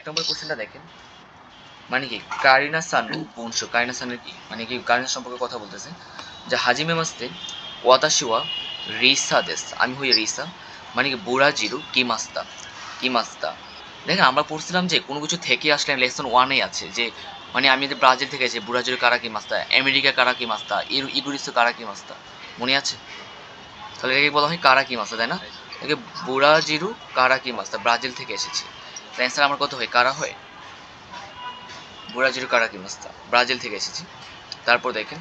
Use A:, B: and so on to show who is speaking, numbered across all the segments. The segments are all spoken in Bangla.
A: নম্বর কোশ্চেনটা দেখেন, মানে কি কারিনা সানের বংশ, কারিনা সানের কি মানে কি কারিনা সম্পর্কে কথা বলতেছে যে হাজিমে মাস্তে ওয়াতাশিওয়া রিসা দেশ, আমি হই রিসা মানে কি বুড়া জিরু কি মাস্তা, কি মাস্তা। দেখেন আমরা পড়ছিলাম যে কোনো কিছু থেকে আসলে লেসন ওয়ানে আছে যে মানে আমি যে ব্রাজিল থেকে এসে বুড়া জিরু কারা কি মাস্তা, আমেরিকা কারা কি মাস্তা, ইগুরিসো কারা কি মাস্তা, মনে আছে? তাহলে এটাকে বলা হয় কারা কি মাস্তা, তাই না? একে বুড়া জিরু কারা কি মাস্তা, ব্রাজিল থেকে এসেছে। অ্যান্সার আমার কত হয়, কারা হয়, বুরাজিরু কারাকিমাস্তা, ব্রাজিল থেকে এসেছি। তারপর দেখেন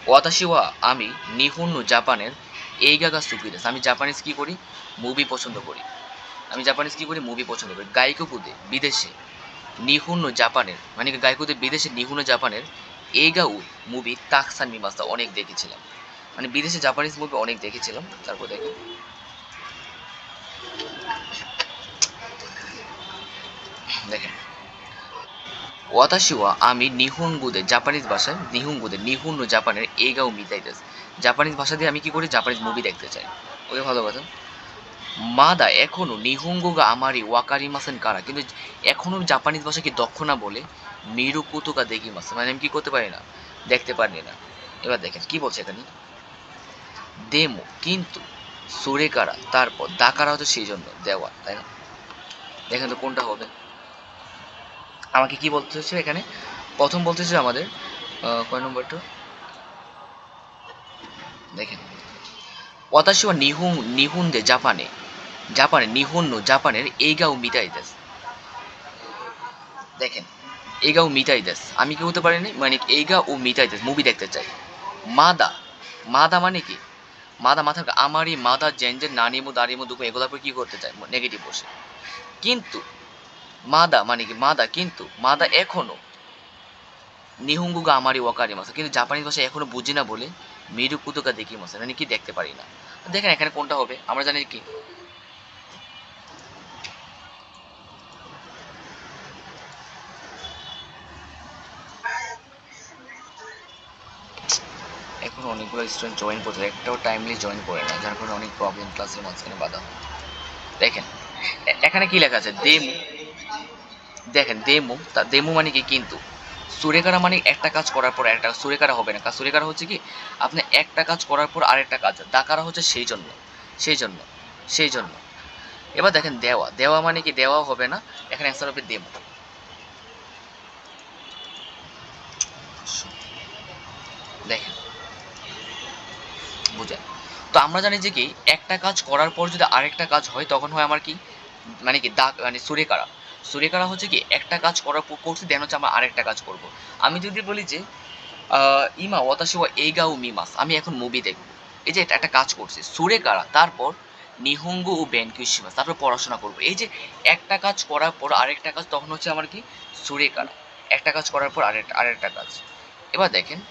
A: ওয়াতাশি ওয়া আমি নিহুন্নু জাপানের এইগা গা সুকিদেস, আমি জাপানিজ কি করি, মুভি পছন্দ করি, আমি জাপানিজ কি করি, মুভি পছন্দ করি। গাইকুকুদে বিদেশে নিহুন্নু জাপানের মানে গাইকুদে বিদেশে নিহুন্নু জাপানের এইগাউ মুভি তাকসান মিমাস্তা, অনেক দেখেছিলাম, মানে বিদেশে জাপানিজ মুভি অনেক দেখেছিলাম। তারপর দেখেন দেখেন ওয়াতাশি ওয়া আমি নিহুঙ্গুদে জাপানিজ ভাষায় নিহুঙ্গুদে নিহুন্নু জাপানের এইগাও মিতাইতেস, জাপানিজ ভাষা দিয়ে আমি কি করি, জাপানিজ মুভি দেখতে চাই। ওকে, ভালো কথা। মাদা এখনো নিহুঙ্গুগা আমারি ওয়াকারিমাসেন কারা, কিন্তু এখনো জাপানিজ ভাষা কি দক্ষ না বলে মিরু কুতুকা দেখিমাস, মানে আমি কি করতে পারি না, দেখতে পারি না। এবার দেখেন কি বলছে এখানে, দেমো কিন্তু সুরে কারা, তারপর দাকারা হচ্ছে সেই জন্য দেওয়া, তাই না? দেখেন তো কোনটা হবে। আমাকে কি বলতে হচ্ছে এখানে, প্রথম বলতেছে আমাদের কয় নম্বরটা দেখেন, ওয়াতাশি ওয়া নিহুন দে জাপানে, জাপানে নিহুন্নু জাপানের এইগাও মিতাই দেশ, দেখেন এইগাও মিতাই দেশ, আমি কি হতে পারি না, মানে এইগা ও মিতাই দেশ মুভি দেখতে চাই। মাদা, মাদা মানে কি, মাদা মাথা আমারই মাদা জেনজেন নানিমু দাঁড়িমু দুঃখ এগুলোর পর কি করতে চাই, নেগেটিভ বসে। কিন্তু মাদা মানে কি, মাদা কিন্তু মাদা এখনো নিহুঙ্গুগা আমারই ওয়াকারি মাসা, কিন্তু জাপানিজ ভাষা এখনো বুঝি না বলে মিরু কুতুকা দেখি মাসা, মানে কি দেখতে পারি না। দেখেন এখানে কোনটা হবে, আমরা জানি কি, এখন অনেকগুলো স্টুডেন্ট জয়েন করতে, একটাও টাইমলি জয়েন করে না, যার কারণে অনেক প্রবলেম ক্লাসের মাঝখানে বাধা। দেখেন এখানে কি লেখা আছে, দেমু, দেখেন দেমু, তা দেমু মানে কি কিন্তু, সুরেকারা মানে একটা কাজ করার পর একটা, সুরেকারা হবে না, কাজ সুরেকারা হচ্ছে কি আপনি একটা কাজ করার পর আরেকটা কাজ, দাকারা হচ্ছে সেই জন্য, সেই জন্য, সেই জন্য। এবার দেখেন দেওয়া, দেওয়া মানে কি, দেওয়া হবে না, এখানে অ্যান্সার হবে দেমু। দেখেন বুঝেন, তো আমরা জানি যে কি একটা কাজ করার পর যদি আরেকটা কাজ হয় তখন হয় আমার কি, মানে কি দাগ মানে সুরেকারা, সুরেকারা হচ্ছে কি একটা কাজ করার পর করছি দেন হচ্ছে আমরা আরেকটা কাজ করব। আমি যদি বলি যে ইমা ওয়াতাশি ওয়া এইগাও মিমাস, আমি এখন মুভি দেখব, এই যে এটা একটা কাজ করছি সুরেকারা, তারপর নিহুঙ্গু ও বেনকিউশিমাস, তারপর পড়াশোনা করব, এই যে একটা কাজ করার পর আরেকটা কাজ তখন হচ্ছে আমার কি সুরেকারা, একটা কাজ করার পর আরেকটা আরেকটা কাজ। এবার দেখেন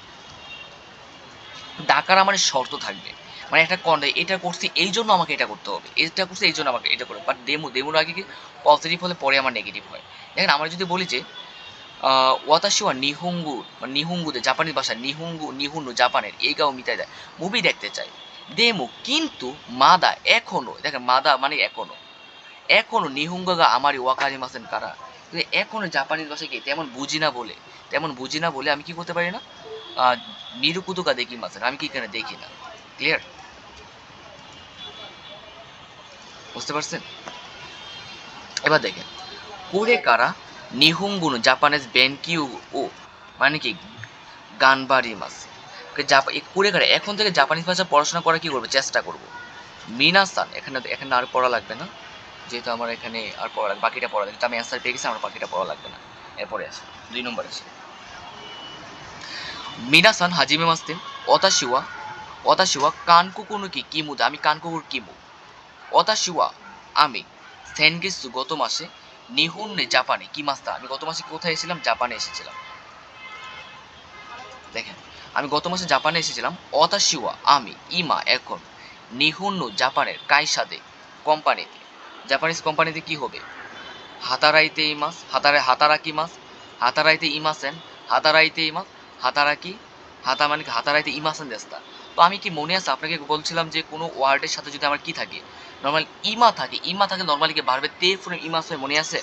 A: ডাকার আমার শর্ত থাকবে, মানে একটা এটা করছি এই জন্য আমাকে এটা করতে হবে, এটা করছি এই জন্য আমাকে এটা করতে হবে, বাট ডেমোর আগে কি পজিটিভ হলে পরে আমার নেগেটিভ হয়। দেখেন আমরা যদি বলি যে ওয়াতাশি ওয়া নিহুঙ্গু মানে নিহুঙ্গুতে জাপানিজ ভাষা নিহুঙ্গু নিহুন্নু জাপানের এইগাও মিতাই দেয় মুভি দেখতে চাই। ডেমো কিন্তু মাদা এখনো, দেখেন মাদা মানে এখনো, এখনো নিহুঙ্গা আমারই ওয়াকারি মাসেন কারা, কিন্তু এখনো জাপানিজ ভাষাকে তেমন বুঝি না বলে, তেমন বুঝি না বলে আমি কি করতে পারি না, নিরুকুতুকা দেখি মাসেন, আমি কি এখানে দেখি না। ক্লিয়ার, বুঝতে পারছেন? এবার দেখেন কোরে কারা নিহুঙ্গুনো জাপানিজ বেনকিউ ও মানে কি গানবাড়ি মাস, এই কোরে কারা এখন থেকে জাপানিজ ভাষা পড়াশোনা করা কি করবে, চেষ্টা করব। মিনাসান, এখানে এখানে আর পড়া লাগবে না, যেহেতু আমার এখানে আর পড়া লাগবে, বাকিটা পড়া লাগবে, আমি অ্যান্সার পেয়ে গেছি, আমার বাকিটা পড়া লাগবে না। এরপরে আছে 2 নম্বর আছে মিনাসান হাজিমে মাস্তে অতাশিওয়া, অতাশিওয়া কানকুকুনো কি কিমুদা, আমি কানকুকুর কিমু। অতাশিওয়া আমি সেনগেসু গত মাসে নিহুন্নে জাপানে কি মাস্তা, আমি গত মাসে কোথায় এসেছিলাম, জাপানে এসেছিলাম। দেখেন আমি গত মাসে জাপানে এসেছিলাম। অতাশিওয়া আমি ইমা এখন নিহুন্নু জাপানের কাইসাদে কোম্পানিতে, জাপানিজ কোম্পানিতে কি হবে, হাতারাইতে ইমাস, হাতারাকি মাস, হাতারাইতে ইমাসেন, হাতারাইতে ইমাস, হাতারাকি, হাতা মানে কি হাতারাইতে ইমাসেন দেস্তা। তো আমি কি মনে আছে আপনাকে বলছিলাম যে কোনো ওয়ার্ডের সাথে যদি আমার কি থাকে, নর্মাল ইমা থাকে, ইমা থাকে নর্মালি কি বাড়বে তে ফোনে ইমাস হয়ে, মনে আছে?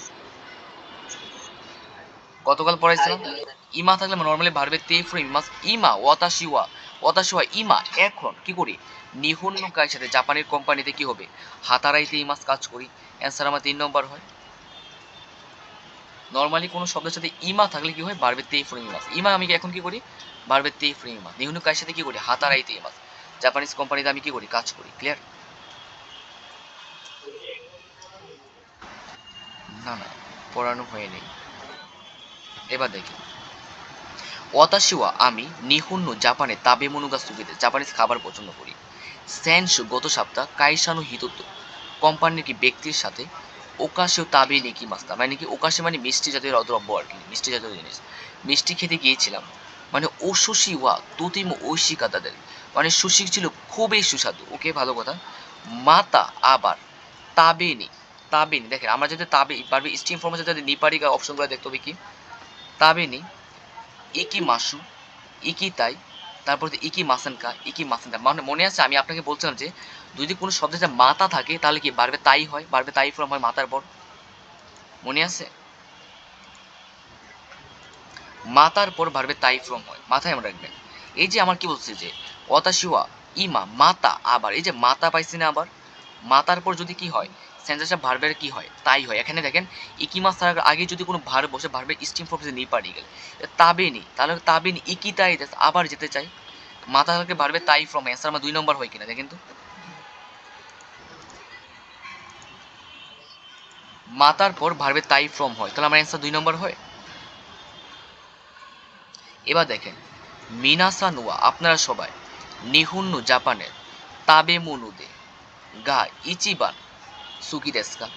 A: গতকাল পড়াইছিলাম ইমা থাকলে নর্মালি ভার্বে তে ফ্রম ইমাস ইমা ওয়াতাশিওয়া ওয়াতাশিওয়া ইমা এখন কি করি নিহুন্ন কাজের সাথে জাপানের কোম্পানিতে কি হবে হাতারাইতে ইমাস কাজ করি অ্যান্সার আমার 3 নম্বর হয় নর্মালি কোনো শব্দের সাথে ইমা থাকলে কি হয় ভার্বে তে ফ্রম ইমাস ইমা আমি এখন কি করি ভার্বে তে ফ্রম ইমাস নিহুন্ন কাজের সাথে কি করি হাতারাইতে ইমাস জাপানিজ কোম্পানিতে আমি কি করি কাজ করি ক্লিয়ার না না পড়ানো হয়নি এবার দেখি ওয়াতাশিওয়া আমি নিহুন্ন জাপানে তাবেমনুগা সুগিতে জাপানিজ খাবার পছন্দ করি সেনসু গত সপ্তাহ কাইসানো হিতোতো কোম্পানির কি ব্যক্তির সাথে ওকাশেও তাবে নেকি মাস্তা মানে কি ওকাশে মানে মিষ্টি জাতীয় দ্রব্য আর কি মিষ্টি জাতীয় জিনিস মিষ্টি খেতে গিয়েছিলাম মানে ও সুশি ওয়া তুতিম ঐশিকা তাদের মানে সুশি ছিল খুবই সুস্বাদু ওকে ভালো কথা মাতা আবার তাবেনি তাবেনি দেখেন আমরা যদি তাবে পারবে স্টিম ফর্মে যদি নিপারিকা অপশনগুলো দেখতে হবে কি তাবেনি ইকি মাসু ইকি তাই তারপর ইকি মাসানকা ইকি মাসানকা মানে মনে আছে আমি আপনাকে বলছিলাম যে যদি কোনো শব্দে যে মাতা থাকে তাহলে কি বারবে তাই হয় বারবে তাই ফর্ম হয় মাতার পর মনে আছে মাতার পর বারবে তাই ফর্ম হয় মাথায় মনে রাখবেন এই যে আমার কি বলছে যে অতাশিওয়া ইমা মাতা আবার এই যে মাতা পাইছি না আবার মাতার পর যদি কি হয় সেন্টেন্সটা ভার্বের কি হয় তাই হয় এখানে দেখেন ইকিমাস তার আগে যদি কোনো ভার্ব বসে ভার্বের স্টিম ফর্মে নি পারি গেল তাবেনি তাহলে তাবেনি ইকি তাই আবার যেতে চাই মাথা থেকে ভার্বে তাই ফর্ম অ্যান্সার আমার 2 নম্বর হয় কিনা দেখেন তো মাতার পর ভার্বে তাই ফর্ম হয় তাহলে আমার অ্যান্সার 2 নম্বর হয় এবার দেখেন মিনাসা নোয়া আপনারা সবাই নিহুন্ন জাপানের তাবে মনুদে গা ইচিবান সুকি দেস্কা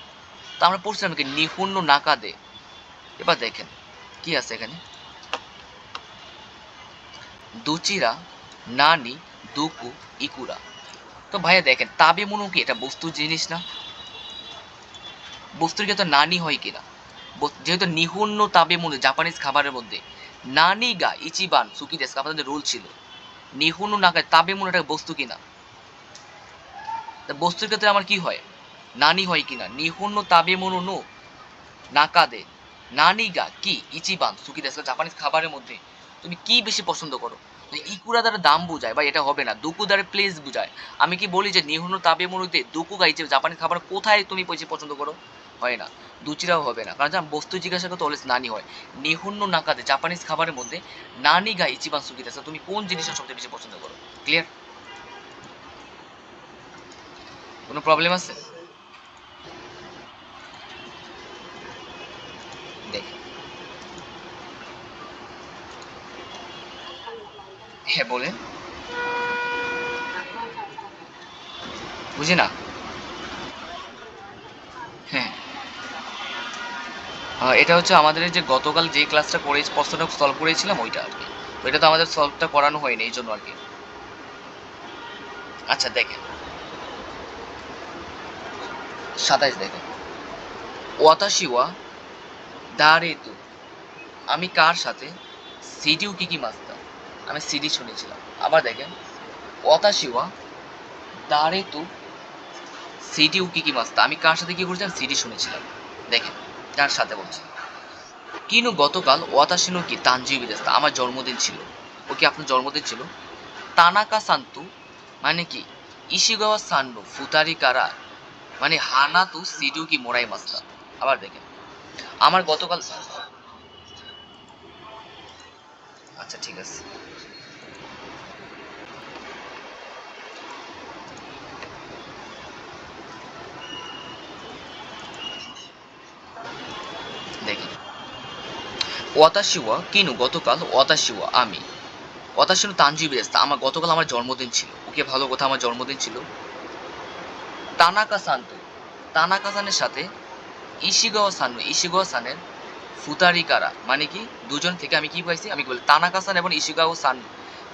A: তা আমরা পড়ছিলাম কি নিহুন্ন নাকাদে এবার দেখেন কি আছে এখানে দুচিরা নানি দুকু ইকুরা তো ভাইয়া দেখেন তাবে মনু কি এটা বস্তুর জিনিস না বস্তুর কি তো নানি হয় কিনা যেহেতু নিহুন্ন তাবে মনু জাপানিজ খাবারের মধ্যে নানি গা ইচিবান সুকি দেস্কা আপনাদের রুল ছিল নিহুন্ন নাকা তাবে মনু এটা বস্তু কিনা বস্তুর ক্ষেত্রে আমার কি হয় নানি হয় কিনা নিহুন্ন তাবে মনু নো নাকাদে নানিগা কি ইচিবান সুকি দেশকা জাপানিজ খাবারের মধ্যে তুমি কি বেশি পছন্দ করো ইকুরা দ্বারা দাম বোঝায় বা এটা হবে না দুকু দ্বারা প্লেস বোঝায় আমি কি বলি যে নিহুন্ন তাবে মনুতে দুকু গাইছে জাপানিজ খাবার কোথায় তুমি বেশি পছন্দ করো হয় না দুচিরাও হবে না কারণ বস্তু জিজ্ঞাসা করতে অলওয়েজ নানি হয় নিহুন্ন নাকাদে জাপানিজ খাবারের মধ্যে নানি গা ইচিবান সুকি দেশকা তুমি কোন জিনিসটা সবচেয়ে বেশি পছন্দ করো ক্লিয়ার কোনো প্রবলেম আছে দেখি হ্যাঁ বলেন বুঝি না হ্যাঁ এটা হচ্ছে আমাদের যে গতকাল যে ক্লাসটা করে প্রশ্নটা সলভ করেছিলাম ওইটা আর কি ওইটা তো আমাদের সলভটা করানো হয়নি এই জন্য আর কি আচ্ছা দেখেন 27 দেখেন ওয়াতাশি ওয়া দারেতু আমি কার সাথে সিডিউ কি মাস্তাম আমি সিডি শুনেছিলাম আবার দেখেন ওয়াতাশি ওয়া দারেতু সিডিউ কি মাস্তা আমি কার সাথে কি করেছিলাম সিডি শুনেছিলাম দেখেন কার সাথে বলছি কিনু গতকাল ওয়াতাশিনো কি তানজিবি দেস্তা আমার জন্মদিন ছিল ও কি আপনার জন্মদিন ছিল তানাকা সান্তু মানে কি ইশিগাওয়া সান্নু ফুতারি কারা মানে হানা তু সিডিউ কি মোরাই মাস্তা আবার দেখেন আমার গতকাল আচ্ছা ঠিক আছে দেখেন ওয়াতাশিওয়া কিনু গতকাল ওয়াতাশিওয়া আমি ওয়াতাশিনো তানজিবি দেস্তা আমার গতকাল আমার জন্মদিন ছিল ওকে ভালো কথা আমার জন্মদিন ছিল তানাকা সান্তু তানাকা সানের সাথে ইশিগাওয়া সান্নু ইশিগাওয়া সানের ফুতারিকারা মানে কি দুজন থেকে আমি কি পাইছি আমি বলি তানাকা সান এবং ইশিগাও সান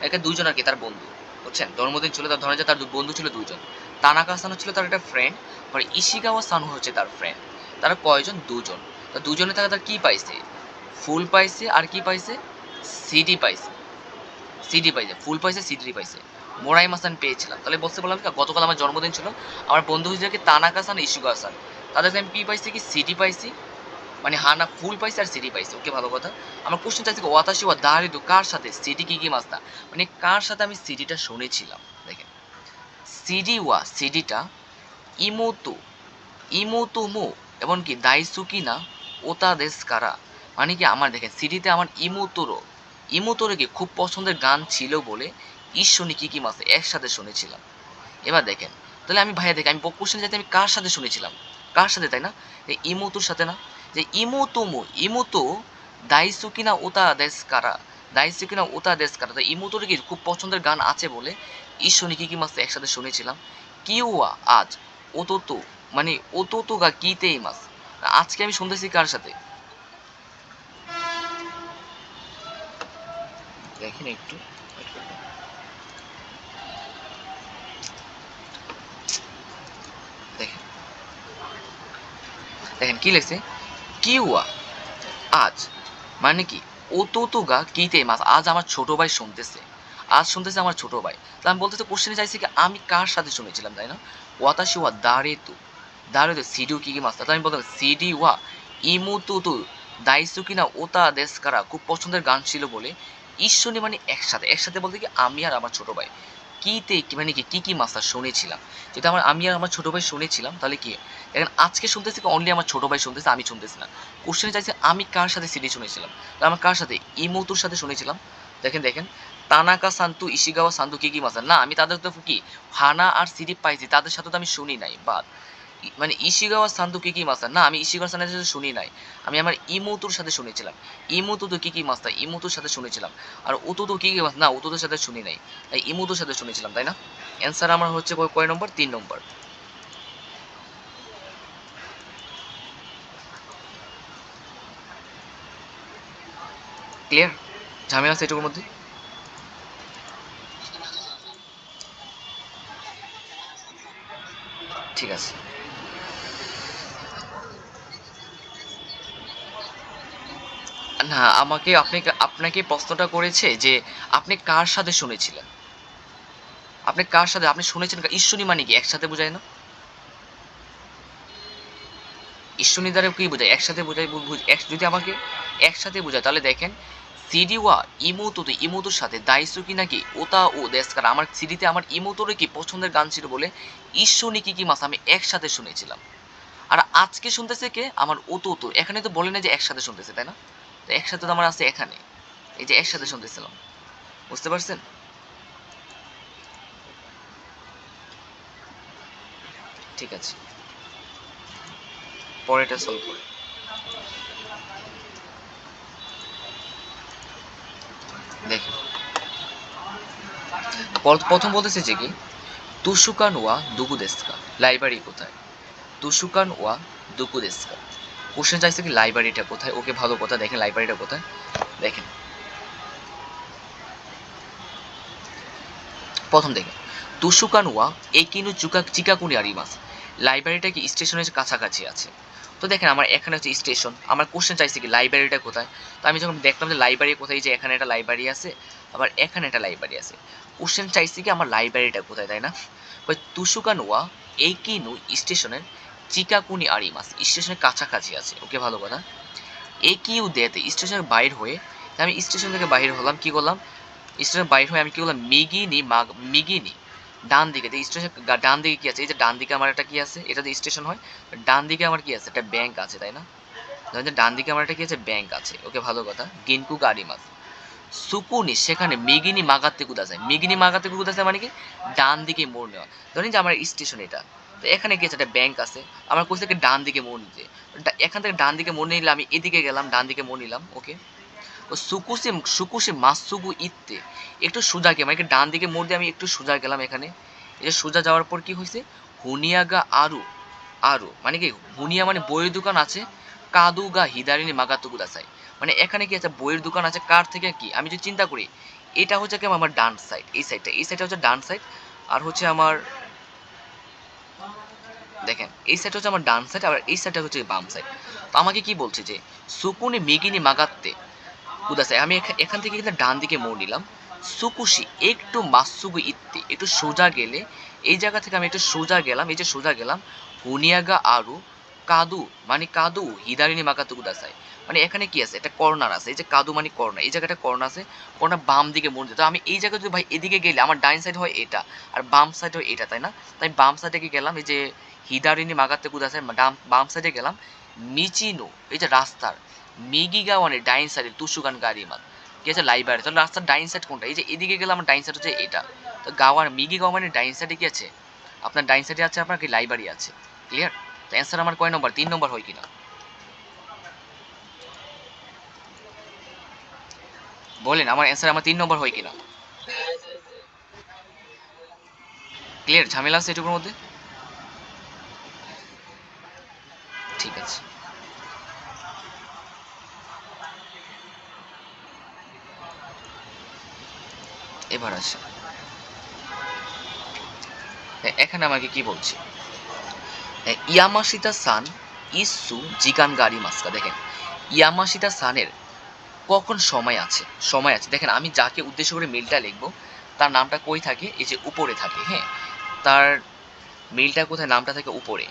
A: একে দুজন আর কি তার বন্ধু বুঝছেন জন্মদিন ছিল তার ধরা যায় তার বন্ধু ছিল দুজন তানাকা সান ছিল তার একটা ফ্রেন্ড আর ইশিগাওয়া সান হচ্ছে তার ফ্রেন্ড তারা কয়জন দুজন তা দুজনে থাকে তার কি পাইছে ফুল পাইছে আর কি পাইছে সিডি পাইছে সিডি পাইছে ফুল পাইছে সিডি পাইছে মোরাই মাসান পেয়েছিলাম তাহলে বলতে বললাম কি গতকাল আমার জন্মদিন ছিল আমার বন্ধু হিসেবে তানাকা সান ইশিগাওয়া সান তাদের আমি কি পাইছি কি সিডি পাইছি মানে হানা ফুল পাইছে আর সিডি পাইছে। ওকে, ভালো কথা। আমার কোশ্চেন চাইছে ওয়াতাশি ওয়া দারিদু কার সাথে, সিডি কি কি মাস্তা, মানে কার সাথে আমি সিডিটা শুনেছিলাম। দেখেন সিডি ওয়া, সিডিটা ইমোতো, ইমোতোমো এমনকি দাইসুকি না ওতা দেশ কারা, মানে কি আমার দেখেন সিডিতে আমার ইমোতোরো, ইমোতোরো কি খুব পছন্দের গান ছিল বলে ঈশ্বনী কি কি মাস্তা একসাথে শুনেছিলাম। এবার দেখেন তাহলে আমি ভাইয়া দেখে আমি কোশ্চেন যাতে আমি কার সাথে শুনেছিলাম, কার সাথে, তাই না? ইমোতোর সাথে না, যে ইমোতোমো, ইমোতো দাইসুকিনা ওতা দেশ কারা, দাইসুকিনা ওতা দেশ কারা, তো ইমোতোর কি খুব পছন্দের গান আছে বলে ঈশ্বনী কি কি মাস একসাথে শুনেছিলাম। কিউয়া আজ ওতোতো, মানে ওতোতো গা কিতেই মাস, আজকে আমি শুনতেছি কার সাথে, দেখেন একটু দেখেন, দেখেন কি লেখছে, কিউয়া আজ, মানে কি ওতোতোগা কিতে মাস, আজ আমার ছোট ভাই শুনতেছে, আজ শুনতেছে আমার ছোট ভাই। তো আমি বলতে কোশ্চেনে চাইছি কি আমি কার সাথে শুনেছিলাম, তাই না? ওয়াতাশি ওয়া দাঁড়েতু, দাঁড়েতু সিডিউ কি কি মাস, তাহলে আমি বলতাম সিডি ওয়া ইমুতুতু দাইসুকি না ওতা দেশকারা, খুব পছন্দের গান ছিল বলে ঈশ্বনী, মানে একসাথে, একসাথে বলতে কি আমি আর আমার ছোট ভাই কিতে মানে কি কি কি মাস্টার শুনেছিলাম। যেটা আমি আর আমার ছোট ভাই শুনেছিলাম, তাহলে কি দেখেন আজকে শুনতেছি অনলি আমার ছোট ভাই শুনতেছে, আমি শুনতেছি না। কোশ্চেনে চাইছে আমি কার সাথে সিডি শুনেছিলাম, তাহলে আমার কার সাথে, ইমোতুর সাথে শুনেছিলাম। দেখেন দেখেন তানাকা সান্তু ইশিগাওয়া সান্তু কি কি মাস্টার, না আমি তাদের তো কি হানা আর সিডি পাইছি, তাদের সাথে তো আমি শুনি নাই, বাদ মানে ইশিগাওয়া সান্তু কি কি মাস্টার, না আমি ইশিগাওয়া সানের সাথে শুনি নাই, আমি আমার ইমোতুর সাথে শুনেছিলাম। ইমোতু তো কি কি মাস্টার, ইমোতুর সাথে শুনেছিলাম। আর ওতো তো কি কি মাস্টার, না ওতোদের সাথে শুনি নাই, তাই ইমোতুর সাথে শুনেছিলাম, তাই না? অ্যান্সার আমার হচ্ছে কয় নম্বর, 3 নম্বর। ক্লিয়ার? ঝামেলা আছে এটুকুর মধ্যে? ঠিক আছে। না আমাকে আপনাকে প্রশ্নটা করেছে যে আপনি কার সাথে শুনেছিলেন, আপনি কার সাথে আপনি শুনেছেন, ঈশ্বরী মানে কি একসাথে বোঝায় না? ঈশ্বরী দ্বারা কি বোঝায়, একসাথে বোঝায়, যদি আমাকে একসাথে বোঝায় তাহলে দেখেন সিডি ওয়া ইমোতো, তো ইমোতোর সাথে দাইসুকি নাকি ওতা ও দেশকার, আমার সিডিতে আমার ইমোতোর কি পছন্দের গান ছিল বলে ঈশ্বরী কি কি মাস আমি একসাথে শুনেছিলাম। আর আজকে শুনতেছে কে, আমার ওতো, তো এখানে তো বলে না যে একসাথে শুনতেছে, তাই না? তো একসাথে তো আমার আছে এখানে, এই যে একসাথে শুনতেছিলাম, বুঝতে পারছেন? ঠিক আছে, পরেরটা সলভ করে দেখেন। প্রথম বলতেছে যে কি তুসুকান ওয়া দুগু দেস্কা, লাইব্রেরি কোথায়, তুসুকান ওয়া দুগু দেস্কা। কোশ্চেন চাইছে কি লাইব্রেরিটা কোথায়, ওকে ভালো কথা, দেখেন লাইব্রেরিটা কোথায়। দেখেন প্রথম দেখেন তুসুকান ওয়া একিনু চিকাকুনি আরিমাস, লাইব্রেরিটা কি স্টেশনের কাছাকাছি আছে। তো দেখেন আমার এখানে হচ্ছে স্টেশন, আমার কোশ্চেন চাইছে কি লাইব্রেরিটা কোথায়। তো আমি যখন দেখলাম যে লাইব্রেরি কোথায়, যে এখানে একটা লাইব্রেরি আছে, আবার এখানে একটা লাইব্রেরি আছে, কোশ্চেন চাইছে কি আমার লাইব্রেরিটা কোথায়, তাই না? ওই তুসুকান ওয়া একিনু স্টেশনের চিকাকুনি আরিমাস, স্টেশনের কাছাকাছি আছে। ওকে, ভালো কথা। একিউ দেতে স্টেশনের বাইর হয়ে, আমি স্টেশন থেকে বাইর হলাম, কি করলাম, স্টেশনের বাইর হয়ে আমি কি করলাম, মিগিনি ডান দিকে, স্টেশন ডান দিকে কি আছে, এই যে ডান দিকে আমার একটা কি আছে, এটা যদি স্টেশন হয় ডান দিকে আমার কি আছে, একটা ব্যাংক আছে, তাই না? ধরেন যে ডান দিকে আমার একটা কি আছে, ব্যাংক আছে। ওকে, ভালো কথা। গিনকু গারিমাস সুকুনি, সেখানে মিগিনি মাগাতে কুদাসায়, মিগিনি মাগাতে কুদাসায় মানে কি ডান দিকে মোড় নেওয়া। ধরেন যে আমার স্টেশন এটা, তো এখানে কি আছে, একটা ব্যাংক আছে, আমার কোথাও থেকে ডান দিকে মোড় নিতে, এখান থেকে ডান দিকে মোড় নিলে আমি এদিকে গেলাম, ডান দিকে মোড় নিলাম। ওকে, ও সুকুশি সুকুশি মাসুগু ইত্তে, একটু সোজা গিয়ে মানে ডান দিকে মোড় দিয়ে আমি একটু সোজা গেলাম, এখানে এই যে সোজা যাওয়ার পর কি হয়েছে, হুনিয়াগা আরু, আরু মানে কি হুনিয়া মানে বইয়ের দোকান আছে, কাদুগা হিদারিনি মাগাতুগু দাসাই, মানে এখানে কি আছে, বইয়ের দোকান আছে, কার থেকে কি আমি যদি চিন্তা করি, এটা হচ্ছে কি আমার ডান সাইড, এই সাইডটা, এই সাইডটা হচ্ছে ডান সাইড, আর হচ্ছে আমার দেখেন এই সাইডটা হচ্ছে আমার ডান সাইড, আর এই সাইডটা হচ্ছে বাম সাইড। তো আমাকে কি বলছে যে সুকুনি মিগিনি মাগাত্তে উদাসে, আমি এখান থেকে কিন্তু ডান দিকে মোড় নিলাম, সুকুশি একটু মাসুগু ইত্তে, একটু সোজা গেলে, এই জায়গা থেকে আমি একটু সোজা গেলাম, এই যে সোজা গেলাম, হুনিয়াগা আরু কাদু মানে কাদু হিদারিনি মাকাতু কুদাসাই, মানে এখানে কি আছে, একটা কর্নার আছে, এই যে কাদু মানে কর্নার, এই জায়গাটা কর্নার আছে, কর্নার বাম দিকে মনে তো আমি এই জায়গায় যদি ভাই এদিকে গেলে আমার ডাইন সাইড হয় এটা আর বাম সাইড হয় এটা, তাই না? তাই বাম সাইডে কি গেলাম, এই যে হিদারিনি মাগাতে কুদাসাই বাম সাইডে গেলাম। মিচিনো এই যে রাস্তার মিগিগাওয়ানের ডাইন সাইডে তুসুগান গাড়ি মাল কি আছে লাইব্রেরি, তাহলে রাস্তার ডাইন সাইড কোনটা, এই যে এদিকে গেলে আমার ডাইন সাইড হচ্ছে এটা। তো গাওয়ার মিগি গাওয়ানের ডাইন সাইডে কি আছে, আপনার ডাইন সাইডে আছে আপনার কি লাইব্রেরি আছে। ক্লিয়ার? তো অ্যান্সার আমার কয় নম্বর, 3 নম্বর হয় কিনা বলেন, আমার অ্যান্সার আমার 3 নম্বর হয় কিনা? ক্লিয়ার? ঝামেলা আছে এটুকুর মধ্যে? ঠিক আছে, এবার আসে এখানে আমাকে কি বলছে, ইয়ামাশিতা সান ইসু জিকান গাড়ি মাস্কা, দেখেন ইয়ামাশিতা সানের কখন সময় আছে, সময় আছে, দেখেন আমি যাকে উদ্দেশ্য করে মেলটা লিখবো তার নামটা কই থাকে, এই যে উপরে থাকে, হ্যাঁ তার মেলটা কোথায়, নামটা থাকে উপরে।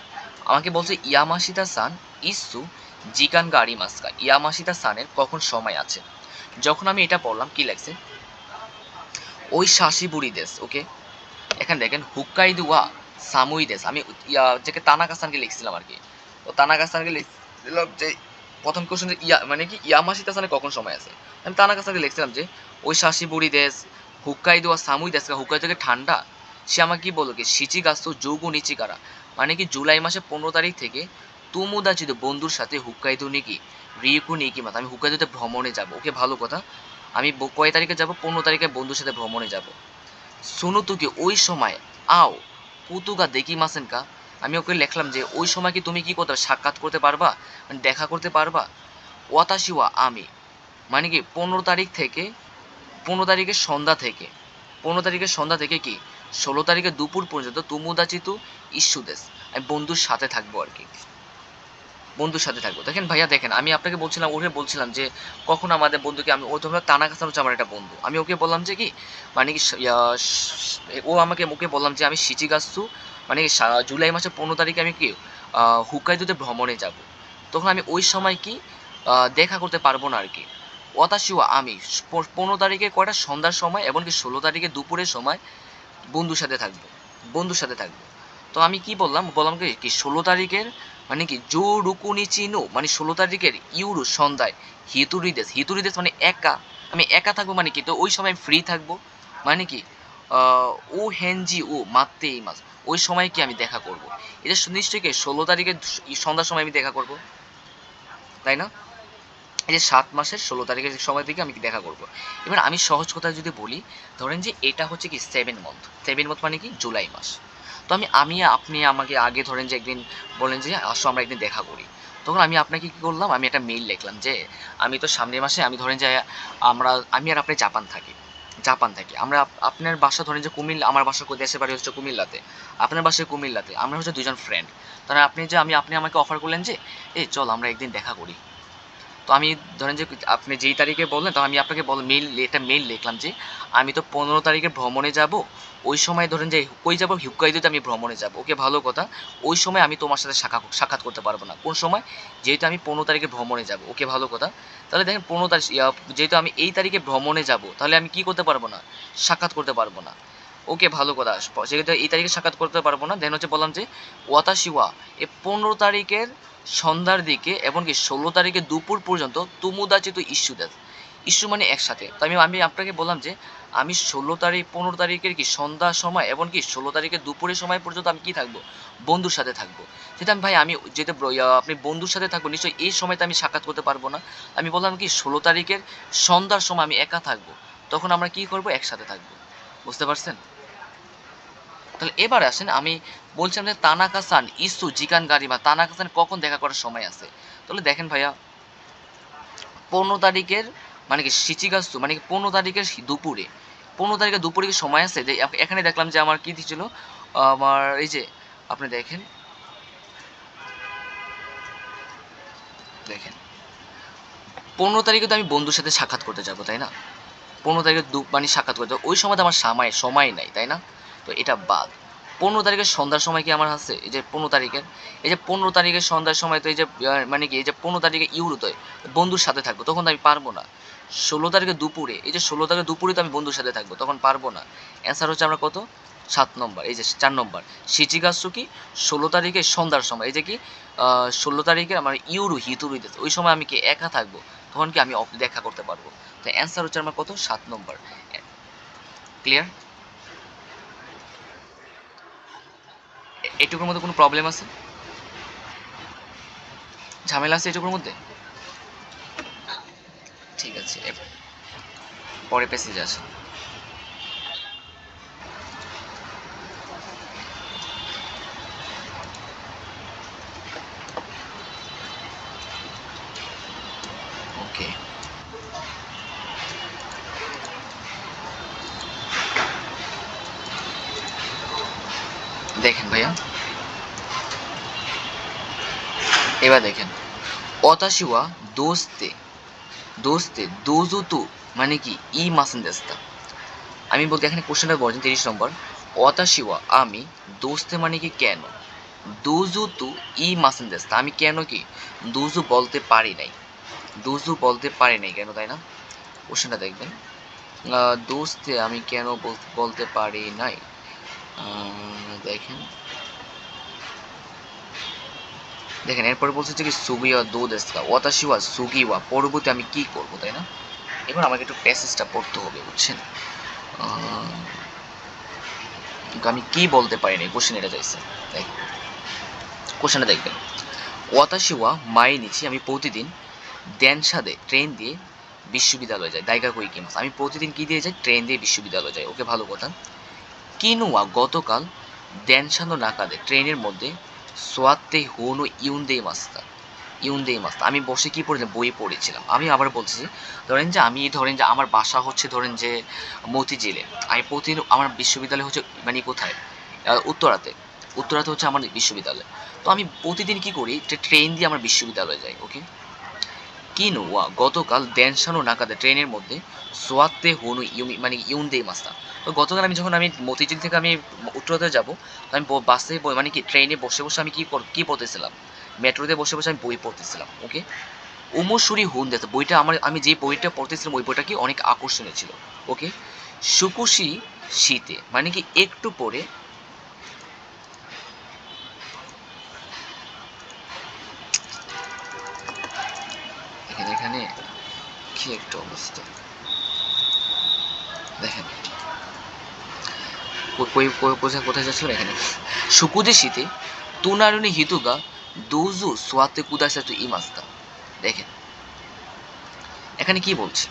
A: আমাকে বলছে ইয়ামাশিতা সান ইসু জিকান গাড়ি মাস্কা, ইয়ামাশিতা সানের কখন সময় আছে। যখন আমি এটা পড়লাম কি লাগছে, ওই শাসিবুড়ি দেশ, ওকে এখানে দেখেন হুক্কাইদু ওয়া সামুই দেশ, আমি যাকে তানাকাসানকে লিখছিলাম আর কি, তো তানাকাসানকে লিখছিলাম যে প্রথম কোশ্চেন ইয়া মানে কি ইয়ামাশিতা সানের কখন সময় আছে, আমি তানাকাসানকে লিখছিলাম যে ওই শাসিবুড়ি দেশ হুক্কাইদু ওয়া সামুই দেশ, হুক্কাইদু থেকে ঠান্ডা। সে আমাকে কি বললো কি শিচিগাস্তু যোগু নিচিকারা, মানে কি জুলাই মাসে 15 তারিখ থেকে তুমুদাচিত বন্ধুর সাথে হুক্কাইদু নিকি রিকু নিকি মাত, আমি হুক্কাইদুতে ভ্রমণে যাব, ওকে ভালো কথা। আমি কয় তারিখে যাব, 15 তারিখে বন্ধুর সাথে ভ্রমণে যাব। সুনুতুকে ওই সময় আও কুতুগা দেখি মাসেন কা, আমি ওকে লিখলাম যে ওই সময় কি তুমি কি করতে সাক্ষাৎ করতে পারবা, মানে দেখা করতে পারবা। ওয়াতাশিওয়া আমি, মানে কি 15 তারিখ থেকে 15 তারিখের সন্ধ্যা থেকে 15 তারিখের সন্ধ্যা থেকে কি 16 তারিখের দুপুর পর্যন্ত তুমুদাচিতু ইস্যুদেশ, আমি বন্ধুর সাথে থাকবো আর কি, বন্ধুর সাথে থাকবো। দেখেন ভাইয়া, দেখেন আমি আপনাকে বলছিলাম, ওকে বলছিলাম যে কখন আমাদের বন্ধুকে, আমি ও তোমরা তানাকাসান হচ্ছে আমার একটা বন্ধু, আমি ওকে বললাম যে কি মানে কি ও আমাকে ওকে বললাম যে আমি শিচিগাছু মানে কি জুলাই মাসের 15 তারিখে আমি কি হুকাইদোতে ভ্রমণে যাব। তখন আমি ওই সময় কি দেখা করতে পারবো না আর কি। ওয়াতাশিওয়া আমি 15 তারিখে কয়টা সন্ধ্যার সময় এবং কি 16 তারিখে দুপুরের সময় বন্ধুর সাথে থাকবো, বন্ধুর সাথে থাকবো। তো আমি কি বললাম, বললাম কি 16 তারিখের মানে কি জো রুকুনি চিনো, মানে 16 তারিখের ইউরো সন্ধ্যায় হিতুরিদেশ, হিতুরিদেশ মানে একা, আমি একা থাকবো, মানে কি তো ওই সময় ফ্রি থাকবো, মানে কি ও হেনজি ও মাত্তে এই মাস, ওই সময় কি আমি দেখা করব। এটা নিশ্চয়ই কি 16 তারিখের সন্ধ্যার সময় আমি দেখা করব, তাই না? এই যে 7 মাসের 16 তারিখের সময় থেকে আমি দেখা করব। এবার আমি সহজ কথা যদি বলি, ধরেন যে এটা হচ্ছে কি 7 মান্থ, 7 মান্থ মানে কি জুলাই মাস। তো আমি আপনি আমাকে আগে ধরেন যে একদিন বলেন যে আসো আমরা একদিন দেখা করি, তখন আমি আপনাকে কি করলাম, আমি একটা মেইল লিখলাম যে আমি তো সামনের মাসে, আমি ধরেন যে আমি আর আপনি জাপান থাকি, জাপান থাকি আমরা, আপনার বাসা ধরেন যে কুমিল্লা, আমার বাসা দেশের বাড়ি হচ্ছে কুমিল্লাতে, আপনার বাসা কুমিল্লাতে, আমরা হচ্ছে দুজন ফ্রেন্ড। তাহলে আপনি যে আপনি আমাকে অফার করলেন যে এই চল আমরা একদিন দেখা করি। তো আমি ধরেন যে আপনি যেই তারিখে বললেন, তো আমি আপনাকে একটা মেইল লিখলাম যে আমি তো 15 তারিখে ভ্রমণে যাব, ওই সময় ধরেন যে কই যাব, হুক্কাইদোতে আমি ভ্রমণে যাব, ওকে ভালো কথা। ওই সময় আমি তোমার সাথে সাক্ষাৎ করতে পারবো না, কোন সময়, যেহেতু আমি 15 তারিখে ভ্রমণে যাব, ওকে ভালো কথা। তাহলে দেখেন 15 তারিখ যেহেতু আমি এই তারিখে ভ্রমণে যাব, তাহলে আমি কি করতে পারবো না, সাক্ষাৎ করতে পারবো না, ওকে ভালো কথা। যেহেতু এই তারিখে সাক্ষাৎ করতে পারবো না, দেন হচ্ছে বললাম যে ওয়াতাশিওয়া এই 15 তারিখের সন্ধ্যার দিকে এবং কি 16 তারিখে দুপুর পর্যন্ত তুমুদাচিত ইস্যু দেয়, ইস্যু মানে একসাথে। তো আমি আমি আপনাকে বললাম যে আমি 16 তারিখ 15 তারিখের কি সন্ধ্যার সময় এবং কি 16 তারিখের দুপুরের সময় পর্যন্ত আমি কি থাকবো, বন্ধুর সাথে থাকবো। যেটা ভাই আমি যেটা আপনি বন্ধুর সাথে থাকবো, নিশ্চয়ই এই সময়তে আমি সাক্ষাৎ করতে পারবো না। আমি বললাম কি 16 তারিখের সন্ধ্যার সময় আমি একা থাকবো, তখন আমরা কি করবো, একসাথে থাকবো। বুঝতে পারছেন? তাহলে এবার আসেন, আমি বলছিলাম যে তানাকা-সান ইসু জিকান গাড়ি বা তানাকা-সান কখন দেখা করার সময় আছে। তাহলে দেখেন ভাইয়া, 15 তারিখের মানে কি শিচিগাস্তু মানে কি 15 তারিখের দুপুরে, 15 তারিখের দুপুরে কি সময় আছে, যে এখানে দেখলাম যে আমার কি দিছিল, আমার এই যে আপনি দেখেন, দেখেন 15 তারিখে তো আমি বন্ধুর সাথে সাক্ষাৎ করতে যাবো, তাই না? 15 তারিখে মানে সাক্ষাৎ করতে যাবো, ওই সময় তো আমার সময় নাই, তাই না? তো এটা বাদ। 15 তারিখের সন্ধ্যার সময় কি আমার আছে? এই যে 15 তারিখের, এই যে 15 তারিখের সন্ধ্যার সময় তো এই যে মানে কি এই যে 15 তারিখে ইউরোতে বন্ধুর সাথে থাকবো, তখন তো আমি পারবো না। 16 তারিখে দুপুরে, এই যে 16 তারিখে দুপুরে তো আমি বন্ধুর সাথে থাকবো, তখন পারবো না। অ্যান্সার হচ্ছে আমরা কত? 7 নম্বর, এই যে 4 নম্বর। শিচিকাসু কি 16 তারিখে সন্ধ্যার সময়, এই যে কি 16 তারিখে আমার ইউরু হিতুরু হইতেছে, ওই সময় আমি কি একা থাকবো, তখন কি আমি দেখা করতে পারবো। তো অ্যান্সার হচ্ছে আমার কত? 7 নম্বর। ক্লিয়ার? এটুকুর মধ্যে কোনো প্রবলেম আছে? ঝামেলা আছে এটুকুর মধ্যে? ঠিক আছে, পরে পেসেজ আছে। ওকে, দেখেন ভাইয়া, এবার দেখেন, অতাশিওয়া দোস্তে দোস্তে দোজুতু মানে কি ই মাসেন দেস্তা। আমি বলতে এখানে কোশ্চেনটা বলছেন 30 নম্বর। অতাশিওয়া আমি, দোস্তে মানে কি কেন, দোজুতু ই মাসেন দেস্তা আমি কেন কি দোজু বলতে পারি নাই, দোজু বলতে পারি নাই কেন, তাই না? কোশ্চেনটা দেখবেন, দোস্তে আমি কেন বলতে পারি নাই। দেখেন, দেখেন এরপরে বলছে যে কি সুগিয়া দো দেস্কা ওয়াতাশিওয়া সুগিওয়া, পরবর্তী আমি কি করব, তাই না? এবার আমাকে একটু প্যাসেজটা পড়তে হবে, বুঝছেন? আমি কি বলতে পারি না, কোশ্চেন এটা চাইছে। দেখ, কোশ্চেনটা দেখবেন, ওয়াতাশিওয়া মাইনিচি আমি প্রতিদিন, দেনসাদে ট্রেন দিয়ে বিশ্ববিদ্যালয়ে যাই, দাইগা কই কিমাস আমি প্রতিদিন কি দিয়ে যাই, ট্রেন দিয়ে বিশ্ববিদ্যালয়ে যাই। ওকে, ভালো কথা। কিনুয়া গতকাল, দেনসানো নাকাদে ট্রেনের মধ্যে, সোয়াতে হোনো ইউনদেই মাস্তা, ইউনদেই মাস্তা আমি বসে কি পড়েছিলাম, বই পড়েছিলাম। আমি আবার বলছি, ধরেন যে আমার বাসা হচ্ছে ধরেন যে মতিঝিলে, আমি প্রতিদিন আমার বিশ্ববিদ্যালয় হচ্ছে মানে কোথায়, উত্তরাতে, উত্তরাতে হচ্ছে আমার বিশ্ববিদ্যালয়। তো আমি প্রতিদিন কি করি, ট্রেন দিয়ে আমার বিশ্ববিদ্যালয়ে যাই। ওকে, কিনুয়া গতকাল দেনসানো নাকাদে ট্রেনের মধ্যে, সোয়াতে হোনু ইউমি মানে ইউনদেই মাস্তা। তো গতকাল আমি যখন আমি মতিঝিল থেকে আমি উত্তরাতে যাব, তো আমি বাসে মানে কি ট্রেনে বসে বসে আমি কি পড়তেছিলাম, মেট্রোতে বসে বসে আমি বই পড়তেছিলাম। ওকে, ওমোশুরি হুন দেশ বইটা আমি যে বইটা পড়তেছিলাম ওই বইটা কি অনেক আকর্ষণীয় ছিল। ওকে, সুকুশি শীতে মানে কি একটু পরে, দেখেন এখানে কি একটা অবস্থা, দেখেন কোথায় যাচ্ছিল এখানে, সুকুদে শীতে তুনারুনি হিতুগা দোজু সোয়াতে কুদাসাতু ইমাস্তা। দেখেন এখানে কি বলছে,